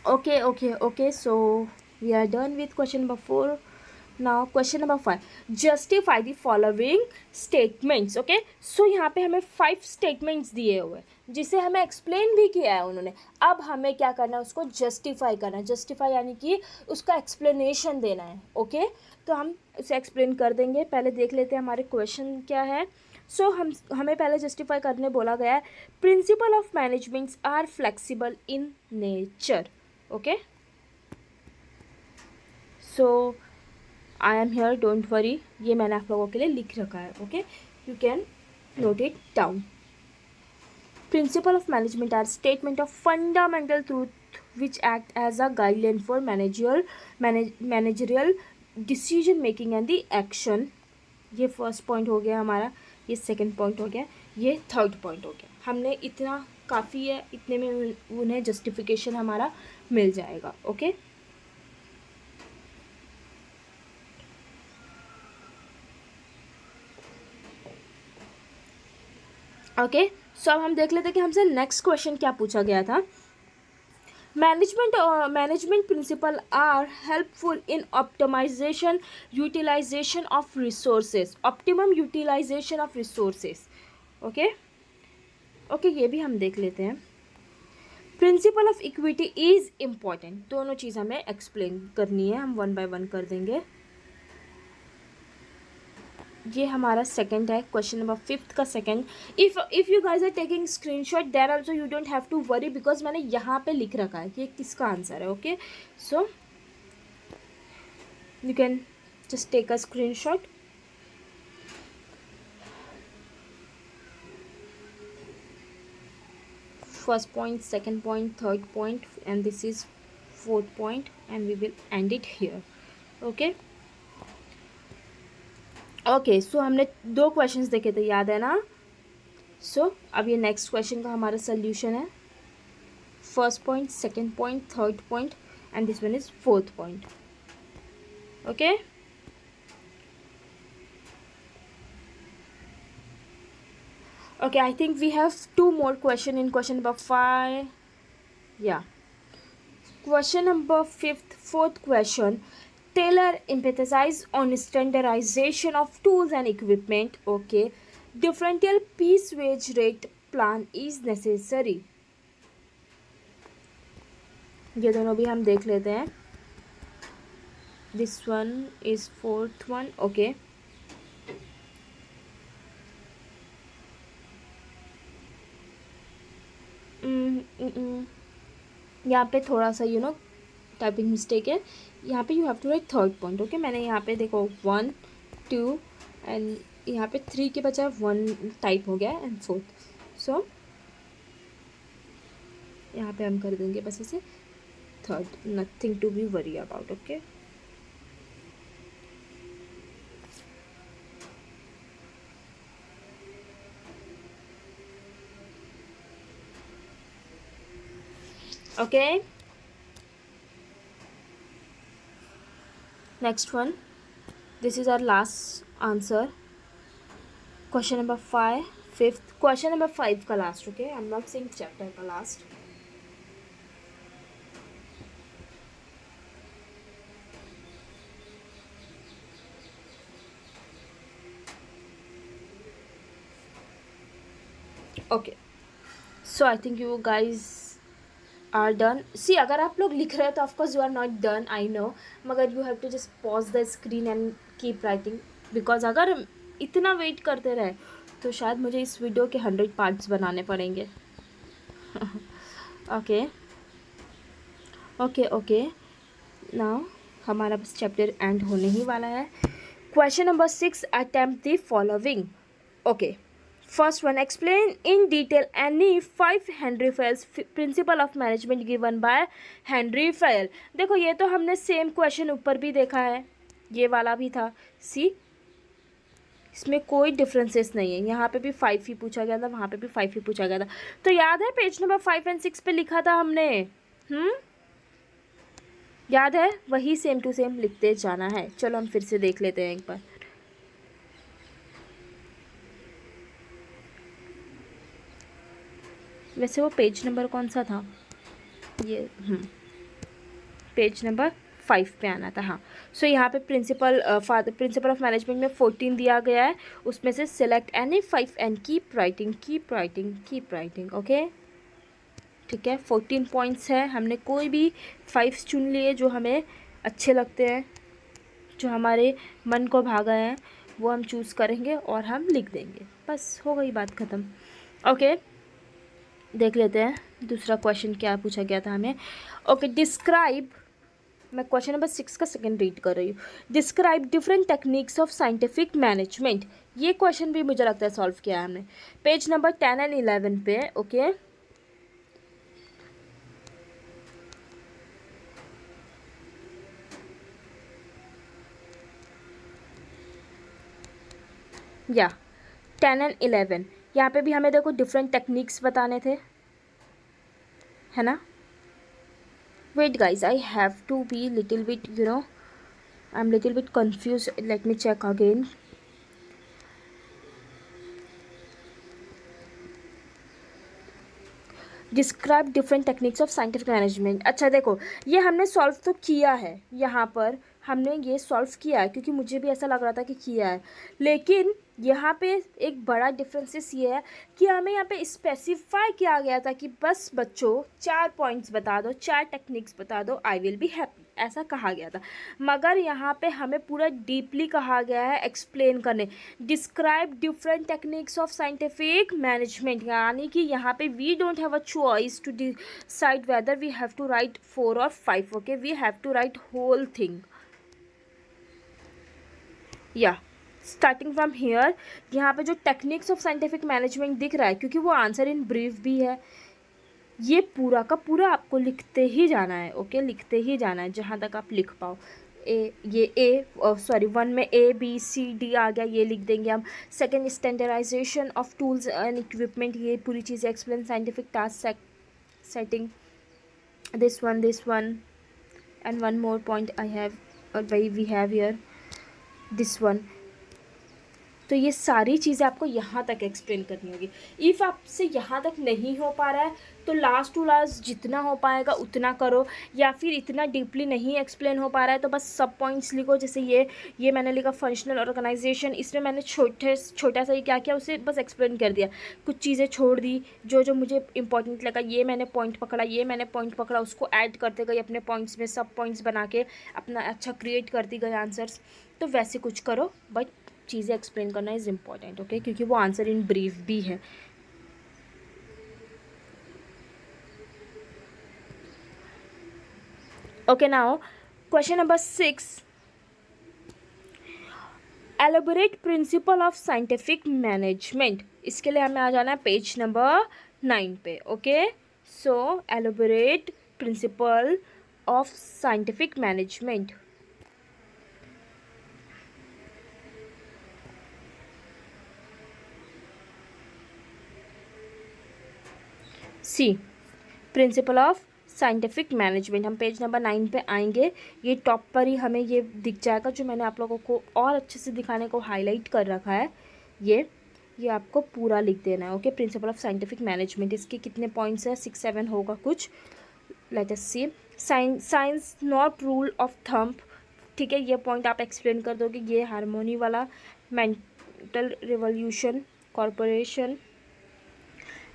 Okay. So we are done with question number 4. Now question number 5. Justify the following statements. Okay. So यहाँ पे हमें 5 statements दिए हुए हैं जिसे हमें explain भी किया है उन्होंने. अब हमें क्या करना है, उसको justify करना है. Justify यानी कि उसका explanation देना है. Okay. तो हम उसे explain कर देंगे. पहले देख लेते हैं हमारे question क्या है. सो हमें पहले जस्टिफाई करने बोला गया है. Principle of managements are flexible in nature. Okay. So I am here, don't worry. ये मैंने आप लोगों के लिए लिख रखा है. Okay, you can note it down. Principle of management are statement of fundamental truth which act as a guideline for managerial decision making and the action. ये फर्स्ट पॉइंट हो गया हमारा. ये सेकंड पॉइंट हो गया. ये थर्ड पॉइंट हो गया. हमने इतना काफ़ी है, इतने में उन्हें जस्टिफिकेशन हमारा मिल जाएगा. ओके. ओके. सो अब हम देख लेते हैं कि हमसे नेक्स्ट क्वेश्चन क्या पूछा गया था. Management principle are helpful in optimization utilization of resources. Optimum utilization of resources. Okay. Okay, ये भी हम देख लेते हैं. Principle of equity is important. दोनों चीज़ हमें एक्सप्लेन करनी है. हम 1 बाय 1 कर देंगे. ये हमारा सेकंड है. क्वेश्चन नंबर 5 का second. If you guys are taking screenshot then also you don't have to worry because मैंने यहाँ पे लिख रखा है कि ये किसका आंसर है. Okay. So you can just take a screenshot. First point, second point, third point, and this is fourth point, and we will end it here. Okay. Okay, so हमने 2 क्वेश्चंस देखे थे, याद है ना. सो अब ये नेक्स्ट क्वेश्चन का हमारा सोल्यूशन है. First point, second point, third point, and this one is fourth point. Okay. Okay, I think we have 2 more question in question number 5. Yeah. Question number 5th, fourth question. Taylor emphasize on standardization of tools and equipment. Okay. Differential piece wage rate plan is necessary. ये दोनों भी हम देख लेते हैं. This one is fourth one. Okay. यहाँ पे थोड़ा सा टाइपिंग मिस्टेक है. यहाँ पे you have to write third point. Okay. मैंने यहाँ पे देखो 1 2 एंड यहाँ पे 3 के बजाय 1 टाइप हो गया एंड 4th. सो यहाँ पे हम कर देंगे बस इसे third. Nothing to be worry about. Okay. Okay. Next one. This is our last answer. Question number 5. 5th. Question number 5 का last. Okay. I'm not saying chapter का last. Okay. So I think you guys are done. See, अगर आप लोग लिख रहे हो तो of course you are not done, I know. मगर you have to just pause the screen and keep writing because अगर इतना वेट करते रहे तो शायद मुझे इस वीडियो के 100 पार्ट्स बनाने पड़ेंगे. ओके. ओके. ओके. नाउ हमारा बस चैप्टर एंड होने ही वाला है. Question number 6. Attempt the following. Okay. First one, explain in detail any 5 Henry Fayol's principle of management given by Henry Fayol. देखो ये तो हमने सेम क्वेश्चन ऊपर भी देखा है, ये वाला भी था. सी, इसमें कोई डिफरेंसेस नहीं है. यहाँ पे भी 5 ही पूछा गया था, वहाँ पे भी 5 ही पूछा गया था. तो याद है पेज नंबर 5 एंड 6 पे लिखा था हमने. याद है? वही सेम टू सेम लिखते जाना है. चलो हम फिर से देख लेते हैं एक बार. वैसे वो पेज नंबर कौन सा था ये? पेज नंबर 5 पे आना था। हाँ, सो यहाँ पे प्रिंसिपल ऑफ मैनेजमेंट में 14 दिया गया है, उसमें से select any 5 and keep writing. Okay, ठीक है, 14 पॉइंट्स है, हमने कोई भी 5 चुन लिए जो हमें अच्छे लगते हैं, जो हमारे मन को भागा है, वो हम चूज़ करेंगे और हम लिख देंगे, बस हो गई बात ख़त्म। ओके, देख लेते हैं दूसरा क्वेश्चन क्या पूछा गया था हमें। ओके, डिस्क्राइब, मैं क्वेश्चन नंबर 6 का सेकंड रीड कर रही हूँ। Describe different techniques of scientific management. ये क्वेश्चन भी मुझे लगता है सॉल्व किया है हमने, पेज नंबर 10 एंड 11 पे। ओके, या 10 एंड 11, यहाँ पे भी हमें देखो डिफरेंट टेक्निक्स बताने थे, है ना। Wait guys, I have to be little bit, I am little bit confuse, let me check again. Describe different techniques of scientific management. अच्छा देखो, ये हमने सॉल्व तो किया है, यहाँ पर हमने ये सॉल्व किया है क्योंकि मुझे भी ऐसा लग रहा था कि किया है, लेकिन यहाँ पे एक बड़ा डिफरेंसेस ये है कि हमें यहाँ पे स्पेसिफाई किया गया था कि बस बच्चों 4 पॉइंट्स बता दो, 4 टेक्निक्स बता दो, आई विल बी हैप्पी, ऐसा कहा गया था। मगर यहाँ पे हमें पूरा डीपली कहा गया है एक्सप्लेन करने, describe different techniques of scientific management, यानी कि यहाँ पे we don't have a choice to decide whether we have to write 4 और 5। Okay, we have to write whole thing. या स्टार्टिंग फ्रॉम हियर, यहाँ पे जो टेक्निक्स ऑफ साइंटिफिक मैनेजमेंट दिख रहा है, क्योंकि वो आंसर इन ब्रीफ भी है, ये पूरा का पूरा आपको लिखते ही जाना है। ओके, लिखते ही जाना है जहाँ तक आप लिख पाओ। सॉरी 1 में ABCD आ गया, ये लिख देंगे हम। Second, standardisation of tools and equipment, ये पूरी चीज़ें explain. Scientific task setting, this one and one more point I have, और we have here this one. तो ये सारी चीज़ें आपको यहाँ तक एक्सप्लेन करनी होगी। इफ़ आपसे यहाँ तक नहीं हो पा रहा है तो लास्ट टू लास्ट जितना हो पाएगा उतना करो, या फिर इतना डीपली नहीं एक्सप्लेन हो पा रहा है तो बस सब पॉइंट्स लिखो। जैसे ये मैंने लिखा फंक्शनल ऑर्गेनाइजेशन, इसमें मैंने छोटा सा ही क्या किया, उसे बस एक्सप्लेन कर दिया, कुछ चीज़ें छोड़ दी जो मुझे इंपॉर्टेंट लगा, ये मैंने पॉइंट पकड़ा, उसको ऐड करते गई अपने पॉइंट्स में, सब पॉइंट्स बना के अपना अच्छा क्रिएट करती गई आंसर्स। तो वैसे कुछ करो, बट चीज़ें एक्सप्लेन करना इज़ इम्पॉर्टेंट। ओके, क्योंकि वो आंसर इन ब्रीफ भी है। Okay, now question number 6, elaborate principle of scientific management. इसके लिए हमें आ जाना है पेज नंबर 9 पे। Okay, so elaborate principle of scientific management. See, principle of scientific management, हम पेज नंबर 9 पे आएंगे। ये टॉप पर ही हमें ये दिख जाएगा, जो मैंने आप लोगों को और अच्छे से दिखाने को हाईलाइट कर रखा है। ये आपको पूरा लिख देना है। Okay, principle of scientific management, इसके कितने पॉइंट्स हैं, 6-7 होगा कुछ। Let us see, science not rule of thumb. ठीक है, ये पॉइंट आप एक्सप्लेन कर दोगे। ये हारमोनी वाला, mental revolution, corporation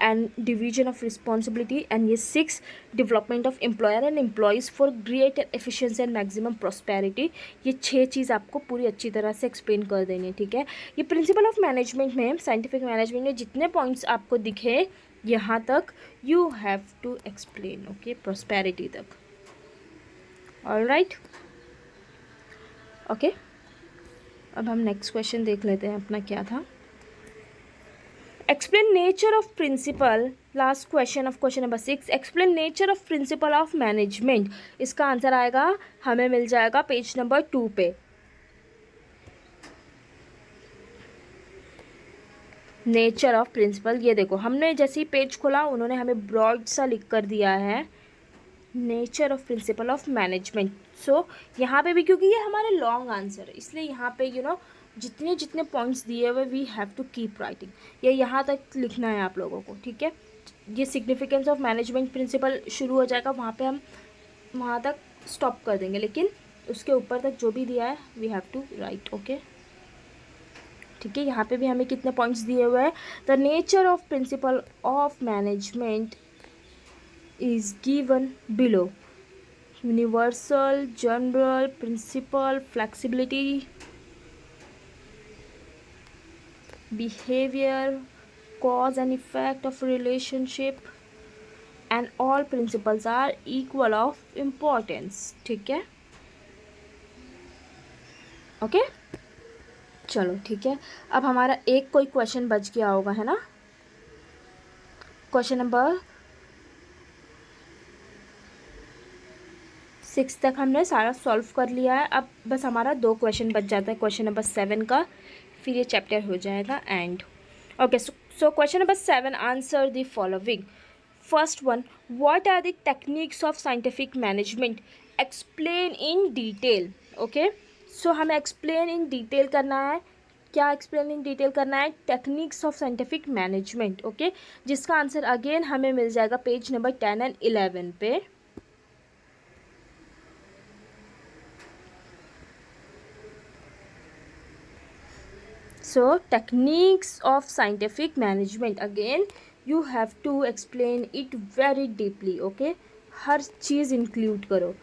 and division of responsibility, and ये 6, development of employer and employees for greater efficiency and maximum prosperity. ये 6 चीज़ आपको पूरी अच्छी तरह से एक्सप्लेन कर देनी है। ठीक है, ये प्रिंसिपल ऑफ मैनेजमेंट में, साइंटिफिक मैनेजमेंट में जितने पॉइंट्स आपको दिखे यहाँ तक you have to explain. Okay, prosperity तक। ऑलराइट, ओके, अब हम नेक्स्ट क्वेश्चन देख लेते हैं अपना क्या था। Explain nature of principle, last question of question number 6, explain nature of principle of management. इसका आंसर आएगा, हमें मिल जाएगा पेज नंबर 2 पे। नेचर ऑफ प्रिंसिपल, ये देखो हमने जैसे ही पेज खोला उन्होंने हमें ब्रॉड सा लिख कर दिया है, nature of principle of management. So यहाँ पे भी, क्योंकि ये हमारे लॉन्ग आंसर है, इसलिए यहाँ पे जितने पॉइंट्स दिए हुए we have to keep writing, ये यहाँ तक लिखना है आप लोगों को। ठीक है, ये सिग्निफिकेंस ऑफ मैनेजमेंट प्रिंसिपल शुरू हो जाएगा, वहाँ पे हम वहाँ तक स्टॉप कर देंगे, लेकिन उसके ऊपर तक जो भी दिया है we have to write. Okay, ठीक है। यहाँ पे भी हमें कितने पॉइंट्स दिए हुए हैं। The nature of principle of management is given below. Universal, general, principle, flexibility, behavior, cause and effect of relationship, and all principles are equal of importance। ठीक है, ओके चलो ठीक है। अब हमारा एक कोई क्वेश्चन बच गया होगा, है ना। क्वेश्चन नंबर 6 तक हमने सारा सॉल्व कर लिया है। अब बस हमारा 2 क्वेश्चन बच जाता है, क्वेश्चन नंबर 7 का, फिर ये चैप्टर हो जाएगा end. Okay, so question number 7, answer the following. First one, what are the techniques of scientific management, explain in detail. Okay, so हमें एक्सप्लेन इन डिटेल करना है। क्या एक्सप्लेन इन डिटेल करना है? Techniques of scientific management. Okay, जिसका answer again हमें मिल जाएगा page number 10 and 11 पे। So techniques of scientific management, again you have to explain it very deeply। okay, her cheese include करो।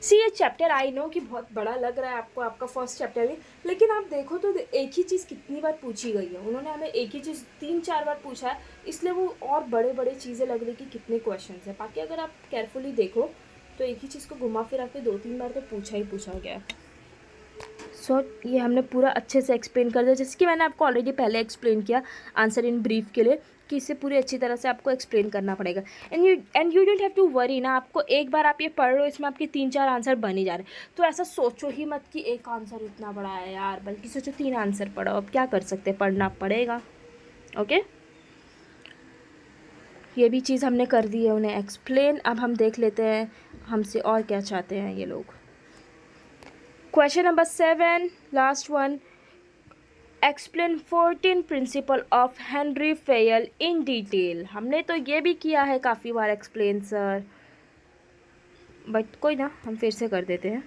सी ये चैप्टर आई नो कि बहुत बड़ा लग रहा है आपको, आपका फर्स्ट चैप्टर भी, लेकिन आप देखो तो एक ही चीज़ कितनी बार पूछी गई है। उन्होंने हमें एक ही चीज़ 3-4 बार पूछा है, इसलिए वो और बड़े बड़े चीज़ें लग रही कि कितने क्वेश्चन हैं। बाकी अगर आप केयरफुली देखो तो एक ही चीज़ को घुमा फिरा के 2-3 बार तो पूछा ही पूछा गया है। सो ये हमने पूरा अच्छे से एक्सप्लेन कर दिया, जैसे कि मैंने आपको ऑलरेडी पहले एक्सप्लेन किया आंसर इन ब्रीफ के लिए, कि इसे पूरी अच्छी तरह से आपको एक्सप्लेन करना पड़ेगा। And you don't have to worry ना, आपको एक बार आप ये पढ़ रहे हो, इसमें आपके 3-4 आंसर बन ही जा रहे हैं, तो ऐसा सोचो ही मत कि एक आंसर इतना बड़ा है यार, बल्कि सोचो 3 आंसर पढ़ो। अब क्या कर सकते हैं, पढ़ना पड़ेगा। ओके, ये भी चीज़ हमने कर दी है उन्हें एक्सप्लेन। अब हम देख लेते हैं हमसे और क्या चाहते हैं ये लोग। Question number 7, last one, explain 14 principle of Henry Fayol in detail. हमने तो ये भी किया है काफ़ी बार एक्सप्लेन सर, बट कोई ना, हम फिर से कर देते हैं।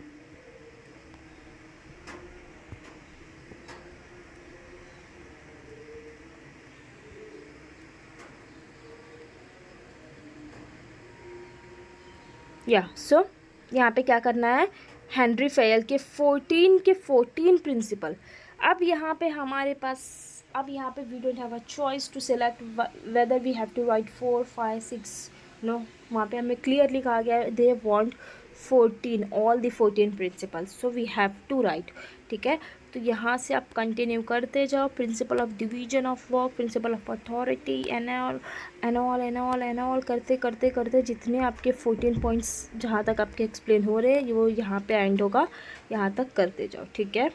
या सो यहाँ पे क्या करना है, हेनरी फेयल के 14 प्रिंसिपल। अब यहाँ पे हमारे पास, अब यहाँ पे we don't have a choice to select whether we have to write 4, 5, 6, no, वहाँ पे हमें क्लियरली कहा गया है they want 14, all the 14 principles, so we have to write. ठीक है, तो यहाँ से आप कंटिन्यू करते जाओ, principle of division of work, principle of authority, and all करते करते करते जितने आपके 14 पॉइंट्स जहाँ तक आपके एक्सप्लेन हो रहे हैं वो यहाँ पे एंड होगा, यहाँ तक करते जाओ। ठीक है,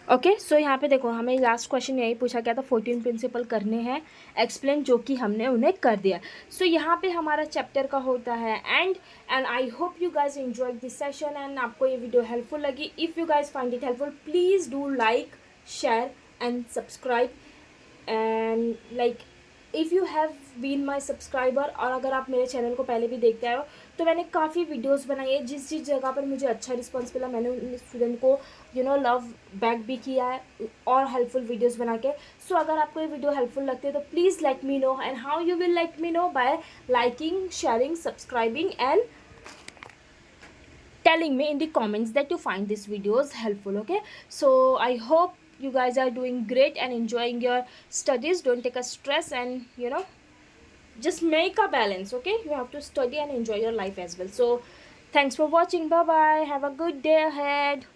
ओके, सो यहाँ पे देखो हमें लास्ट क्वेश्चन यही पूछा गया था, 14 प्रिंसिपल करने हैं एक्सप्लेन, जो कि हमने उन्हें कर दिया। सो यहाँ पे हमारा चैप्टर का होता है and I hope you guys enjoy this session and आपको ये वीडियो हेल्पफुल लगी। If you guys find it helpful please do like, share and subscribe and like if you have been my subscriber, और अगर आप मेरे channel को पहले भी देखते आए हो तो मैंने काफ़ी वीडियोस बनाई है, जिस जिस जगह पर मुझे अच्छा रिस्पॉन्स मिला मैंने उन स्टूडेंट को लव बैक भी किया है और हेल्पफुल वीडियोस बना के। सो अगर आपको ये वीडियो हेल्पफुल लगती है तो please let me know, and how you will let me know, bye liking, sharing, subscribing and telling me in the comments that you find these videos helpful. Okay, so I hope you guys are doing great and enjoying your studies. Don't take a stress and just make a balance. Okay, you have to study and enjoy your life as well. So thanks for watching. Bye bye, have a good day ahead.